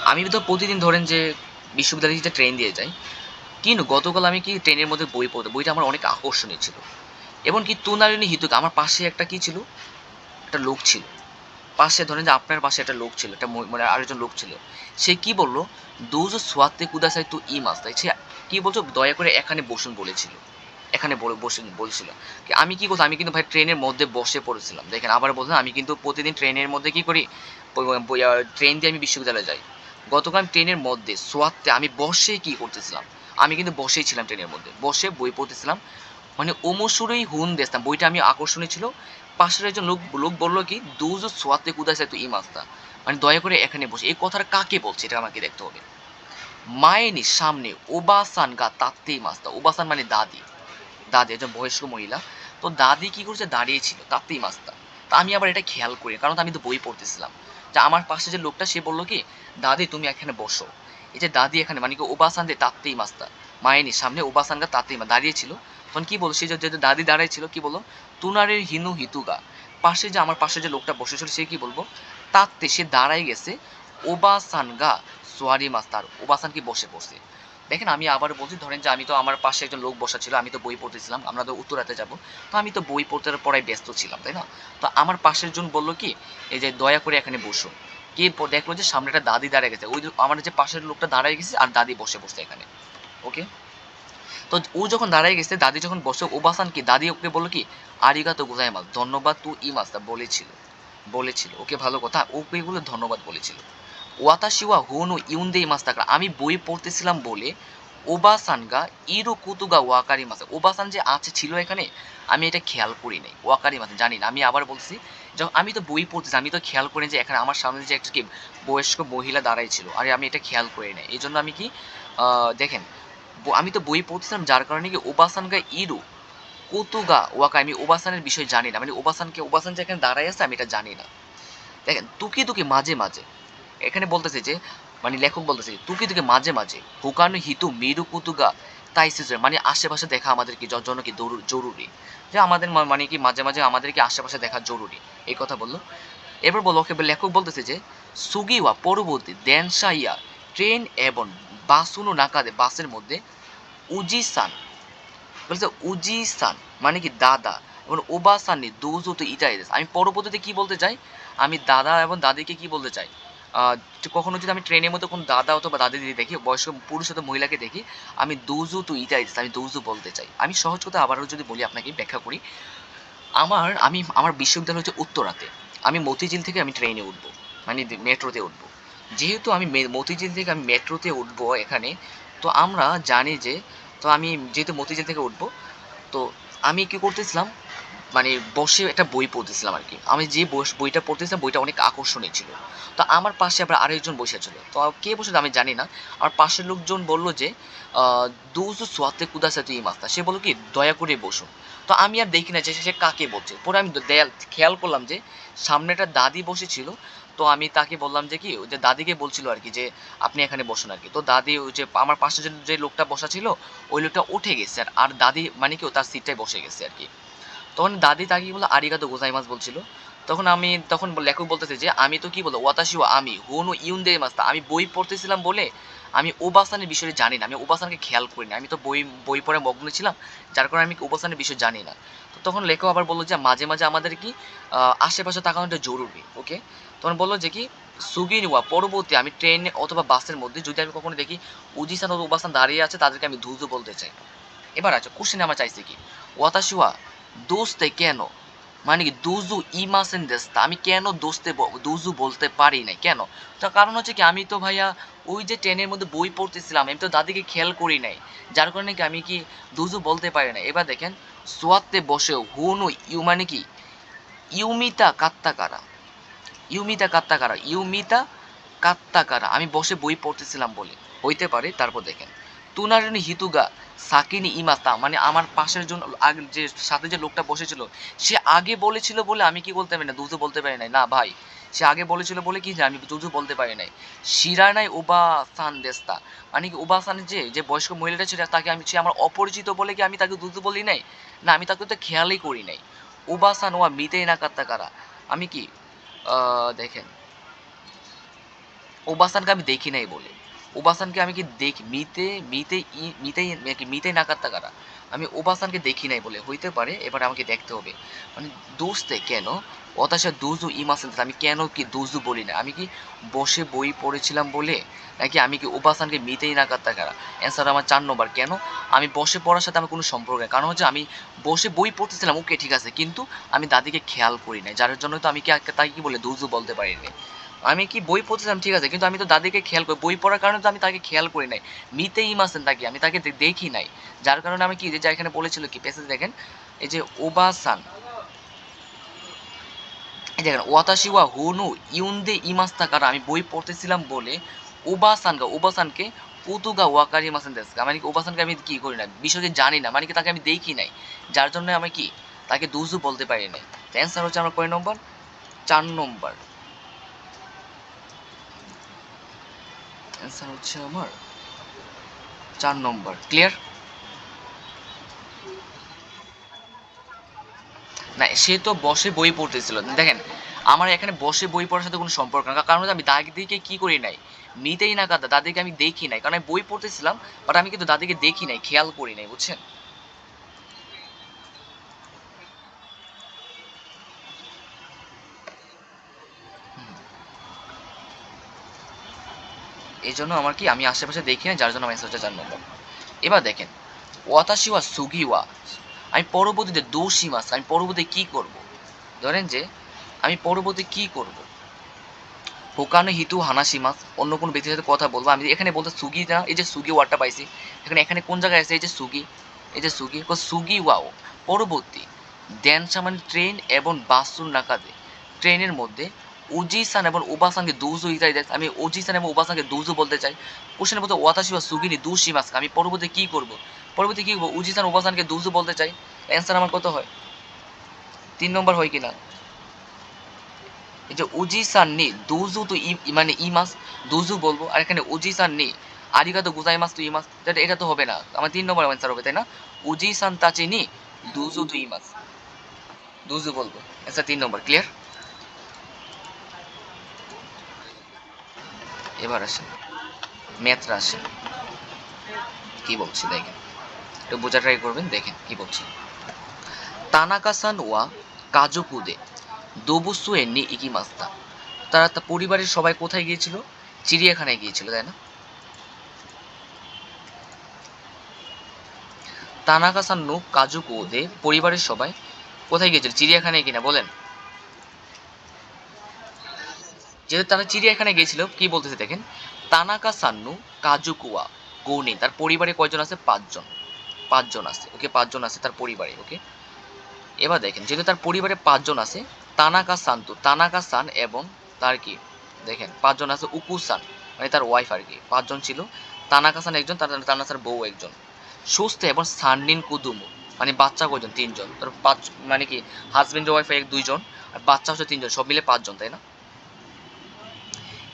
A: আমি তো প্রতিদিন ধরেন যে বিশ্ববিদ্যালয় থেকে ট্রেন দিয়ে যাই, কিন্তু গতকাল আমি কি ট্রেনের মধ্যে বই পড়তে, বইটা আমার অনেক আকর্ষণীয় ছিল। এবং কি তুনারিনী হিতুকা আমার পাশে একটা কি ছিল, একটা লোক ছিল পাশে, ধরেন যে আপনার পাশে একটা লোক ছিল, একটা মানে আরেকজন লোক ছিল। সে কি বললো, দোজ সোয়াতে কুদাসাই তু ই মাস, তাই সে কি বলছো, দয়া করে এখানে বসুন বলেছিল, এখানে বসে বলছিল। আমি কি করছি, আমি কিন্তু ভাই ট্রেনের মধ্যে বসে পড়েছিলাম। দেখেন আবার বললাম, আমি কিন্তু প্রতিদিন ট্রেনের মধ্যে কি করি, ট্রেন দিয়ে আমি বিশ্ববিদ্যালয়ে যাই। গতকাল আমি ট্রেনের মধ্যে সোয়াতে আমি বসে কি করতেছিলাম, আমি কিন্তু বসেই ছিলাম ট্রেনের মধ্যে, বসে বই পড়তেছিলাম। মানে ওমসুরেই হুন দেখতাম, বইটা আমি আকর্ষণীয় ছিল। পাশের একজন লোক লোক বললো কি দুজো সোয়াতে কুদাইছে তুই ইমাস্তা, মানে দয়া করে এখানে বসে, এই কথাটা কাকে বলছে এটা আমাকে দেখতে হবে। মায়েনি সামনে ওবাসান গা তাত্তেই মাস্তা, ওবাসান মানে দাদি, দাদি একজন বয়স্ক মহিলা। তো দাদি কি করছে, দাঁড়িয়েছিল তাতেই মাস্তা। তা আমি আবার এটা খেয়াল করি, কারণ আমি তো বই পড়তেছিলাম। যে আমার পাশে যে লোকটা সে বললো কি, দাদি তুমি এখানে বসো। এই যে দাদি এখানে মানে কি ওবাসান দে তাতেই মাস্তা, মায়েনি সামনে ওবাসানগা তাতেই মা দাঁড়িয়েছিল। তখন কি বললো, সে যে দাদি দাঁড়িয়েছিল কি বললো, তুনারের হিনু হিতুগা, পাশে যে আমার পাশে যে লোকটা বসেছিল সে কি বলবো, তাতে সে দাঁড়াই গেছে, ওবাসানগা সোয়ারি মাস্তার, ওবাসান কি বসে পড়ছে। দেখেন আমি আবার বলছি, ধরেন যে আমি তো আমার পাশে একজন লোক বসা ছিল, আমি তো বই পড়তেছিলাম, আমরা তো উত্তরাতে যাব, তো আমি তো বই পড়তে পড়ায় ব্যস্ত ছিলাম, তাই না? তো আমার পাশের জন বললো কি, এই যে দয়া করে এখানে বসো। কে দেখলো যে সামনে একটা দাদি দাঁড়িয়ে গেছে, ওই আমার যে পাশের লোকটা দাঁড়িয়ে গেছে আর দাদি বসে বসছে এখানে। ওকে, তো ও যখন দাঁড়িয়ে গেছে, দাদি যখন বসে, ওবাসান কি দাদি ওকে বললো কি, আরিগাতো গোজাইমাস ধন্যবাদ তু ইমাস বলেছিল, বলেছিল। ওকে, ভালো কথা, ওকে এগুলো ধন্যবাদ বলেছিল। ওয়াতাশিওয়া হোনো ইউনদে ইমাস তাকরা আমি বই পড়তেছিলাম বলে, ওবাসানগা ইরো কুতুগা ওয়াকারি মাসে, ওবাসান যে আছে ছিল এখানে, আমি এটা খেয়াল করি নাই, ওয়াকারি মাসে জানি না। আমি আবার বলছি, যখন আমি তো বই পড়তেছি, আমি তো খেয়াল করি যে এখানে আমার সামনে যে একটা কি বয়স্ক মহিলা দাঁড়াই ছিল, আর আমি এটা খেয়াল করি নাই। এই জন্য আমি কি দেখেন, আমি তো বই পড়তেছিলাম, যার কারণে কি ওবাসানগা ইরো কুতুগা ওয়াকা, আমি ওবাসানের বিষয় জানি না, মানে ওবাসান যে এখানে দাঁড়াই আছে আমি এটা জানি না। দেখেন তুকি তুকি মাঝে মাঝে, এখানে বলতেছে যে, মানে লেখক বলতেছে তুকি তুকি মাঝে মাঝে হুকানু হিতু মিরু কুতুগা তাই সিজুর, মানে আশেপাশে দেখা আমাদের কি জন্য কি জরুরি, যে আমাদের মানে কি মাঝে মাঝে আমাদের কি আশেপাশে দেখা জরুরি, এই কথা বললো। এবার বলো, ওকে লেখক বলতেছে যে সুগিওয়া পরবর্তী দেনশাইয়া ট্রেন এবং বাসুনো নাকাদে, বাসের মধ্যে উজিসান, বলছে উজি-সান মানে কি দাদা, এবং ওবা-সান নি দোজো তো ইটাই দেস। আমি পরবর্তীতে কি বলতে চাই, আমি দাদা এবং দাদিকে কি বলতে চাই, কখনো যদি আমি ট্রেনের মধ্যে কোনো দাদা অথবা দাদি দিদি দেখি, বয়স্ক পুরুষ অথবা মহিলাকে দেখি, আমি দোজো তো ইটাই দেস, আমি দোজো বলতে চাই। আমি সহজ কথা আবারও যদি বলি, আপনাকে ব্যাখ্যা করি। আমার বিশ্ববিদ্যালয় হচ্ছে উত্তরাতে, আমি মতিঝিল থেকে আমি ট্রেনে উঠবো, মানে মেট্রোতে উঠবো। যেহেতু আমি মতিঝিল থেকে আমি মেট্রোতে উঠবো এখানে, তো আমরা জানি যে, তো আমি যেহেতু মতিঝিল থেকে উঠবো, তো আমি কি করতেছিলাম, মানে বসে একটা বই পড়তেছিলাম আর কি। আমি যে বইটা পড়তেছিলাম, বইটা অনেক আকর্ষণীয় ছিল। তো আমার পাশে আবার আরেকজন বসে ছিল, তো কে বসে আমি জানি না। আমার পাশের লোকজন বলল যে দুজু সোয়াতে কুদাসাতে এই মাস্তা, সে বললো কি দয়া করে বসুন। তো আমি আর দেখি না যে সে কাকে বলছে, পরে আমি খেয়াল করলাম যে সামনে একটা দাদি বসেছিল। তো আমি তাকে বললাম যে কি, ওই যে দাদিকে বলছিল আর কি যে আপনি এখানে বসুন আর কি। তো দাদি ওই যে আমার পাশে যে লোকটা বসা ছিল, ওই লোকটা উঠে গেছে, আর দাদি মানে কি তার সিটটায় বসে গেছে আর কি। তখন দাদি তাকে কি বলে আরিগাতো গোজাইমাস বলছিল। তখন লেখক বলতেছে যে আমি তো কি বলবো ওয়াতাশিও আমি হোনো ইউনদে মাস্তা, আমি বই পড়তেছিলাম বলে আমি ওবাসানের বিষয়ে জানি না, আমি ওবাসানকে খেয়াল করি না, আমি তো বই পড়ে মগ্ন ছিলাম, যার কারণে আমি ওবাসানের বিষয় জানি না। তো তখন লেখক আবার বললো যে মাঝে মাঝে আমাদের কি আশেপাশে তাকানোটা জরুরি, ওকে। তখন বললো যে কি সুগি নিওয়া পরবর্তী, আমি ট্রেন অথবা বাসের মধ্যে যদি আমি কখনো দেখি উজিসান ও ওবাসান দাঁড়িয়ে আছে, তাদেরকে আমি ধুজু বলতে চাই। এবার আছে কোশ্চেন আমার চাইছে কি ওয়াতাশিওয়া দোস্তে কেন, মানে কি দুজু ইমাসেন দেস্তা, আমি কেন দুজু বলতে পারি নাই কেন? তার কারণ হচ্ছে কি, আমি তো ভাইয়া ওই যে ট্রেনের মধ্যে বই পড়তেছিলাম, আমি তো দাদিকে খেয়াল করি নাই, যার কারণে কি আমি কি দুজু বলতে পারি না। এবার দেখেন সোয়াতে বসে হুনো ইউ মানে কি ইউমিতা কাত্তা কারা, ইউমিতা কাত্তা কারা, আমি বসে বই পড়তেছিলাম বলে হইতে পারে। তারপর দেখেন তুনারিনি হিতুগা সাকিনি ইমাস্তা, মানে আমার পাশের জন আগে যে সাথে যে লোকটা বসেছিল, সে আগে বলেছিল বলে আমি কি বলতে পারি না দুজু বলতে পারি নাই, না ভাই, সে আগে বলেছিল বলে কি যে আমি দুজু বলতে পারি নাই। শিরানাই ওবা সান দেস্তা, মানে কি ওবা সান যে বয়স্ক মহিলাটা ছিল, তাকে আমি সে আমার অপরিচিত বলে কি আমি তাকে দুজু বলি নাই, না আমি তাকে তো খেয়ালই করি নাই। ওবা সান ওয়া মিতেই না কাত্তা কারা, আমি কি দেখেন ওবাসানকে আমি দেখি নাই বলে, ওবাসানকে আমি কি দেখি মিতেই নাকাত্তা কারা, আমি ওবাসানকে দেখি নাই বলে হইতে পারে। এবার আমাকে দেখতে হবে, মানে দোস্তে কেন অতাশা দুজু ইমাসেন, আমি কেন কি দুজু বলি না, আমি কি বসে বই পড়েছিলাম বলে, নাকি আমি কি ওবাসানকে মিতেই নাকাত্তা কারা। অ্যান্সার আমার 4 নম্বর। কেন, আমি বসে পড়ার সাথে আমার কোনো সম্পর্ক নেই, কারণ হচ্ছে আমি বসে বই পড়তেছিলাম, ওকে ঠিক আছে, কিন্তু আমি দাদিকে খেয়াল করি নাই, যার জন্য তো আমি কি তাকে কি বলে দুজু বলতে পারিনি। আমি কি বই পড়তেছিলাম ঠিক আছে, কিন্তু আমি তো দাদিকে খেয়াল করি, বই পড়ার কারণে তো আমি তাকে খেয়াল করি নাই, মিতে ইমাসেন তাকে আমি তাকে দেখি নাই, যার কারণে আমি কি যে যা এখানে বলেছিল কি পেসেজ দেখেন, এই যে ওবাসান, এই দেখেন ওয়াতাশি ওয়া হুনু ইউনদে ইমাস্তা কারা, আমি বই পড়তেছিলাম বলে ওবাসানকে কুতুগা ওয়াকারি মাসেন দেস, মানে কি ওবাসানকে আমি কি করি না, বিষয়কে জানি না, মানে কি তাকে আমি দেখি নাই, যার জন্য আমি কি তাকে দুজু বলতে পারি নাই। অ্যান্সার হচ্ছে আমার কয় নম্বর, 4 নম্বর। অ্যান্সার হচ্ছে আমার 4 নম্বর। ক্লিয়ার? না সে তো বসে বই পড়তেছিল, দেখেন আমার এখানে বসে বই পড়ার সাথে কোনো সম্পর্ক না, কারণ হচ্ছে আমি দাদিকে কি করি নাই, মিতেই না কাদা, দাদিকে আমি দেখি নাই, কারণ আমি বই পড়তেছিলাম, বাট আমি কিন্তু দাদিকে দেখি নাই, খেয়াল করি নাই, বুঝছেন? এই জন্য আমার কি আমি আশেপাশে দেখি না, যার জন্য আমার হচ্ছে 4 নম্বর। এবার দেখেন ওয়াতাশিওয়া সুগিওয়া, আমি পরবর্তীতে দোষিমাস, আমি পরবর্তী কি করব, ধরেন যে আমি পরবর্তী কি করব, হোকানো হিতু হানাসিমাস, অন্য কোনো ব্যক্তির সাথে কথা বলবো। আমি এখানে বলতে সুগি না, এই যে সুগি ওয়ার্ডটা পাইছি এখানে, এখানে কোন জায়গায় আছে এই যে সুগি, এই যে সুগি সুগি ওয়াও। পরবর্তী ড্যানসা মানে ট্রেন এবং বাসুর নাকাদে, ট্রেনের মধ্যে উজিসান এবং ওবাসানকে দুজু ইত্যাদি দেখ। আমি উজিসান এবং ওবাসানকে দুজু বলতে চাই। কোশ্চেনের মধ্যে ওয়াতাশি বা সুগিনি দুশিমাস, আমি পরবর্তী কী করবো, পরবর্তী কী করবো, উজিসান ওবাসানকে দুজু বলতে চাই। অ্যান্সার আমার কত হয়, 3 নম্বর হয় কিনা। এই যে উজিসান নি দুজু তো মানে ইমাস, দুজু বলবো, আর এখানে উজিসান নি আরিগাতো গুজাইমাস তো ইমাস, এটা তো হবে না, আমার 3 নম্বর অ্যান্সার হবে তাই না। উজিসান তাচি নি দুজু তো ইমাস, দুজু বলবো। অ্যান্সার 3 নম্বর, ক্লিয়ার। এবার আসেন ম্যাথরা আসেন, কি বলছি দেখেন, একটু বোঝা ট্রাই করবেন, দেখেন কি বলছি। তানাকা-সান ওয়া কাজুকুদে দোবুসু এন্নি ইকিমাস্তা, তারা তার পরিবারের সবাই কোথায় গিয়েছিল, চিড়িয়াখানায় গিয়েছিল তাই না। তানাকা-সান নো কাজুকুদে পরিবারের সবাই কোথায় গিয়েছিল, চিড়িয়াখানায় কিনা বলেন। যেহেতু তারা চিড়িয়াখানায় গিয়েছিল, কি বলতেছে দেখেন, তানাকা সান্নু কাজুকুয়া গৌনি, তার পরিবারে কয়জন আছে, 5 জন, 5 জন আছে, ওকে 5 জন আছে তার পরিবারে, ওকে। এবার দেখেন যেহেতু তার পরিবারে 5 জন আছে, তানাকা সান্তু, তানাকা সান এবং তার কি দেখেন 5 জন আছে, উকুসান মানে তার ওয়াইফ আর কি, 5 জন ছিল। তানাকা সান একজন, তানাকার বউ একজন, সুস্থ এবং সান্নিন কুদুমু মানে বাচ্চা কয়জন, 3 জন, তার 5 মানে কি হাজবেন্ড ওয়াইফ 2 জন, আর বাচ্চা হচ্ছে 3 জন, সব মিলে 5 জন তাই না।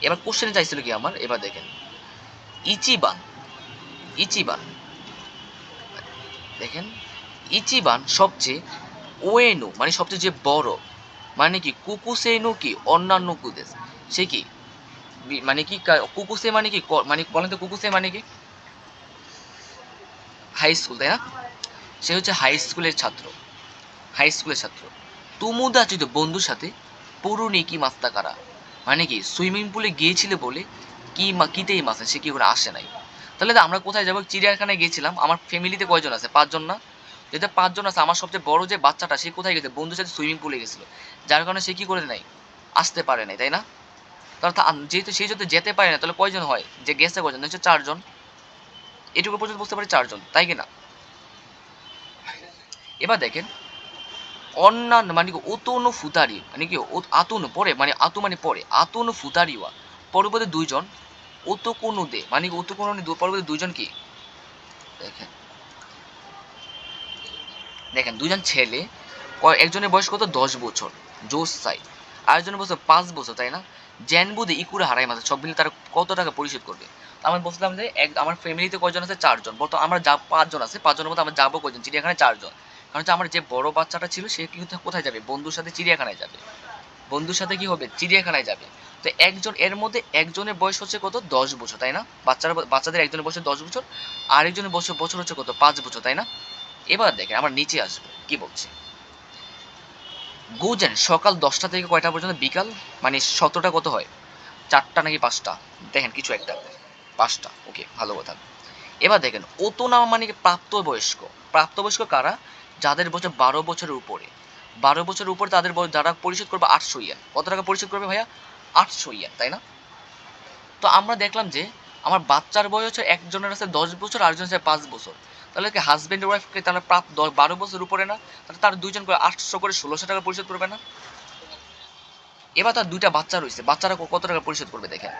A: এবার কোশ্চেনে চাইছিল কি আমার, এবার দেখেন ইচিবান, ইচিবান দেখেন, ইচিবান সবচেয়ে, ওয়েনু মানে সবচেয়ে যে বড়, মানে কি কুকুসেনু কি অন্যান্য কুদেশ, সে কি মানে কি কুকুসে মানে কি মানে বলেন তো কুকুসে মানে কি, হাই স্কুল তাই না, সে হচ্ছে হাই স্কুলের ছাত্র, হাই স্কুলের ছাত্র। তুমুদা চিত বন্ধুর সাথে পুরুনি কি মাস্তা কারা, মানে কি সুইমিং পুলে গিয়েছিল বলে কি কিতেই মাসে সে কি করে আসে নাই। তাহলে আমরা কোথায় যাবো, চিড়িয়াখানায় গিয়েছিলাম, আমার ফ্যামিলিতে কয়জন আছে, 5 জন না। যেটা 5 জন আছে, আমার সবচেয়ে বড় যে বাচ্চাটা সে কোথায় গেছে, বন্ধুর সাথে সুইমিং পুলে গেছিল, যার কারণে সে কি করে নাই, আসতে পারে নাই তাই না। তাহলে যেহেতু সে যদি যেতে পারে না, তাহলে কয়জন হয়, যে গেছে কয়জন, হচ্ছে 4 জন। এটুকু পর্যন্ত বুঝতে পারি 4 জন, তাই কিনা। এবার দেখেন অন্যান্য মানে কি ওতনো ফুতারি মানে কি আতুনো পরে মানে আতু মানে পরে আতুনো ফুতারিওয়া, পরবর্তী 2 জন, ওতো কোনো দে মানে কি ওতো কোনো পরবর্তী 2 জন কি দেখেন, দেখেন 2 জন ছেলে, একজনের বয়স কত 10 বছর, জোস সাই, আরেকজনের বয়স 5 বছর তাই না। জ্যানবুদে ইকুরে হারাই মাসে, সব মিলে তারা কত টাকা পরিশোধ করবে। আমি বলছিলাম যে আমার ফ্যামিলিতে কয়জন আছে, 4 জন, বর্তমানে আমরা যা 5 জন আছে, 5 জনের মধ্যে আমরা যাবো কয়জন, চিড়িয়াখানায় 4 জন। কারণ হচ্ছে আমার যে বড় বাচ্চাটা ছিল সে কিন্তু কোথায় যাবে, বন্ধুর সাথে চিড়িয়াখানায় যাবে, বন্ধুর সাথে কি হবে, চিড়িয়াখানায় যাবে। তো একজন এর মধ্যে একজনের বয়স হচ্ছে কত 10 বছর তাই না, বাচ্চাদের একজনের বয়স 10 বছর, আরেকজনের বছর বছর হচ্ছে কত 5 বছর তাই না। এবার দেখেন আমার নিচে আসবো কি বলছে, গুজেন সকাল 10টা থেকে কয়টা পর্যন্ত, বিকাল মানে 17টা কত হয়, 4টা নাকি 5টা, দেখেন কিছু একটা 5টা, ওকে ভালো কথা। এবার দেখেন ওতোনা মানে কি প্রাপ্তবয়স্ক, প্রাপ্তবয়স্ক কারা, যাদের বছর 12 বছরের উপরে, 12 বছরের উপরে তাদের যারা পরিশোধ করবে 800 ইয়েন, কত টাকা পরিশোধ করবে ভাইয়া, 800 ইয়েন তাই না। তো আমরা দেখলাম যে আমার বাচ্চার বয়স হচ্ছে একজনের আছে 10 বছর, আরেকজনের আছে 5 বছর, তাহলে কি হাজব্যান্ড ওয়াইফকে তাহলে 12 বছর উপরে না, তাহলে তার 2 জন করে 800 করে 1600 টাকা পরিশোধ করবে না। এবার তার 2টা বাচ্চা রয়েছে, বাচ্চারা কত টাকা পরিশোধ করবে দেখেন,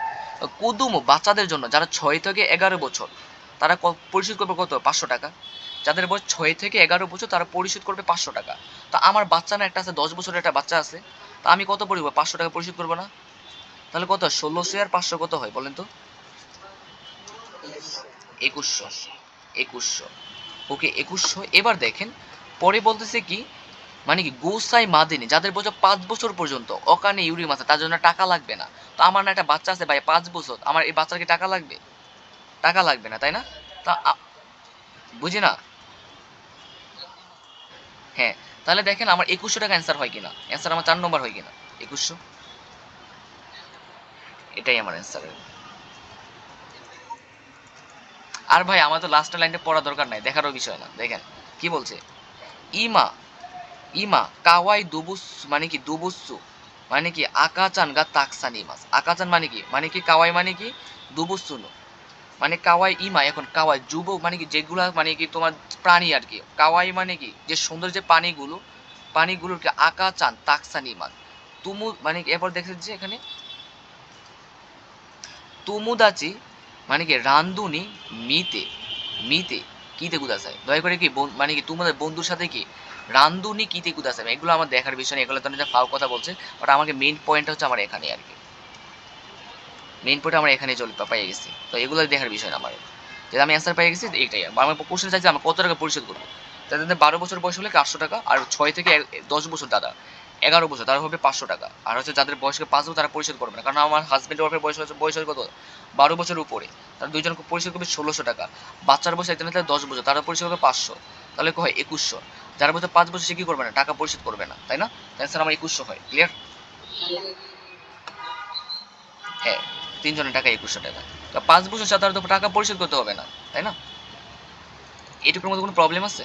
A: কুদুমো বাচ্চাদের জন্য যারা 6 থেকে 11 বছর, তারা পরিশোধ করবে কত 500 টাকা, যাদের বয়স 6 থেকে 11 বছর তারা পরিশোধ করবে 500 টাকা। তো আমার বাচ্চা না একটা আছে 10 বছরের একটা বাচ্চা আছে, তা আমি কত পরিব 500 টাকা পরিশোধ করবো না, তাহলে কত 1600 আর 500 কত হয় বলেন তো, 2100, 2100, ওকে 2100। এবার দেখেন পরে বলতেছে কি, মানে কি গোসাই মাদিনী যাদের বছর 5 বছর পর্যন্ত অকানে ইউরি মাসে, তার জন্য টাকা লাগবে না। তো আমার না একটা বাচ্চা আছে ভাই 5 বছর, আমার এই বাচ্চার কি টাকা লাগবে, টাকা লাগবে না তাই না। তা বুঝি না, হ্যাঁ। তাহলে দেখেন আমার 2100 টাকা অ্যান্সার হয় কিনা, অ্যান্সার আমার 4 নম্বর হয় কিনা, 2100, এটাই আমার অ্যান্সার। আর ভাই আমার তো লাস্টের লাইনটা পড়া দরকার নাই, দেখারও বিষয় না, দেখেন কি বলছে, ইমা ইমা কাওয়াই দুবুস মানে কি দুবুসু মানে কি আকাচান গা তাকসানি মাছ। আকাচান মানে কি কাওয়াই মানে কি দুবুসুনো, মানে কাওয়াই ইমা, এখন কাওয়াই যুব মানে কি যেগুলা মানে কি তোমার প্রাণী আর কি। কাওয়াই মানে কি যে সুন্দর যে পানিগুলোর কি আকাচান তাকসানি মাছ। তুমু মানে কি, এরপর দেখেছি যে এখানে তুমুদাচি মানে কি রান্ধুনি মিতে, মিতে কিতে কুদাসাই, দয়া করে কি মানে কি তোমাদের বন্ধুর সাথে কি রান্ধুনি কিতে কুদাসাই, এগুলো আমার দেখার বিষয় না, এগুলো তো যা ফাও কথা বলছে, বাট আমাকে মেইন পয়েন্টটা হচ্ছে আমার এখানে আর কি, মেইন পয়েন্ট আমরা এখানে চলে পাই গেছি, তো এগুলো দেখার বিষয় না আমার, যেটা আমি অ্যান্সার পাই গেছি এইটাই। আমার কোশ্চেন চাইছে আমি কত টাকা পরিশোধ করবো, তাদের 12 বছর বয়স হলে 800 টাকা, আর 6 থেকে 10 বছর দাদা 11 বছর তারা হবে 500 টাকা, আর হচ্ছে যাদের বয়সকে 5 বছর তারা পরিশোধ করবে না, কারণ আমার হাজবেন্ডের ওয়াইফের বয়স হচ্ছে কত 12 বছরের উপরে, তারা দুইজন পরিশোধ করবে 1600 টাকা, বাচ্চার বয়স একজন 10 বছর তারা পরিশোধ করবে 500, তাহলে হয় 2100, যার বয়সে 5 বছর সে কি করবে না, টাকা পরিশোধ করবে না, তাই না? স্যার আমার 2100 হয়, ক্লিয়ার? হ্যাঁ, তিনজনের টাকা 2100 টাকা, তো 5 বছর সাথে আর তো টাকা পরিশোধ করতে হবে না, তাই না? এটুকুর মধ্যে কোনো প্রবলেম আছে?